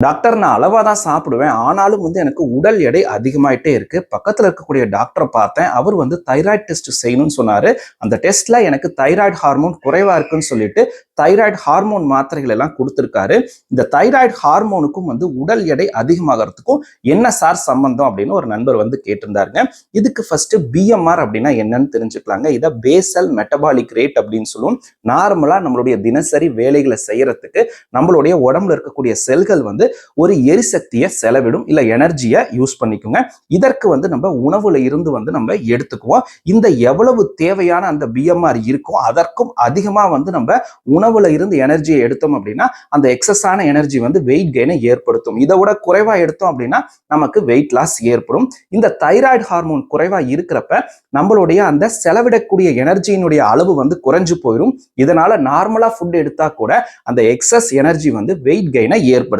Doctor நான் அளவா தான் சாப்பிடுவேன். ஆனாலும் எனக்கு உடல் எடை அதிகமாயிட்டே இருக்கு. பக்கத்துல இருக்கக்கூடிய டாக்டர பார்த்தேன். அவர் தைராய்டு டெஸ்ட் செய்யணும்னு சொன்னாரு. அந்த டெஸ்ட்ல எனக்கு தைராய்டு ஹார்மோன் குறைவா இருக்குன்னு சொல்லிட்டு தைராய்டு ஹார்மோன் மாத்திரைகள் எல்லாம் கொடுத்திருக்காரு. இந்த தைராய்டு ஹார்மோனுக்கும் உடல் எடை அதிகமாகறதுக்கும் என்ன சார் சம்பந்தம் அப்படின்னு ஒரு நண்பர் கேட்டிருந்தாருங்க. இதுக்கு ஃபர்ஸ்ட் பிஎம்ஆர் அப்படின்னா என்னன்னு தெரிஞ்சுக்கலாங்க. இத பேசல் மெட்டபாலிக் ரேட் அப்படின்னு சொல்லுவோம். நார்மலா நம்மளுடைய தினசரி வேலைகளை செய்யறதுக்கு நம்மளுடைய உடம்புல இருக்கக்கூடிய செல்கள் ஒரு எரிசக்தியை செலவிடும், இல்ல எனர்ஜியை யூஸ் பண்ணிக்குங்க. இதற்கு நம்ம உணவுல இருந்து நம்ம எடுத்துக்குவோம். இந்த எவ்வளவு தேவையான அந்த பிஎம்ஆர் இருக்கும் அதற்கும் அதிகமா நம்ம உணவுல இருந்து எனர்ஜியை எடுத்தோம் அப்படின்னா அந்த எக்ஸஸான எனர்ஜி வெயிட் கெயினை ஏற்படுத்தும். இதை விட குறைவா எடுத்தோம் அப்படின்னா நமக்கு வெயிட் லாஸ் ஏற்படும். இந்த தைராய்டு ஹார்மோன் குறைவா இருக்கிறப்ப நம்மளுடைய அந்த செலவிடக்கூடிய எனர்ஜியினுடைய அளவு குறைஞ்சு போயிடும். இதனால நார்மலா ஃபுட் எடுத்தா கூட அந்த எக்ஸஸ் எனர்ஜி வெயிட் கெயினை ஏற்படுத்தும்.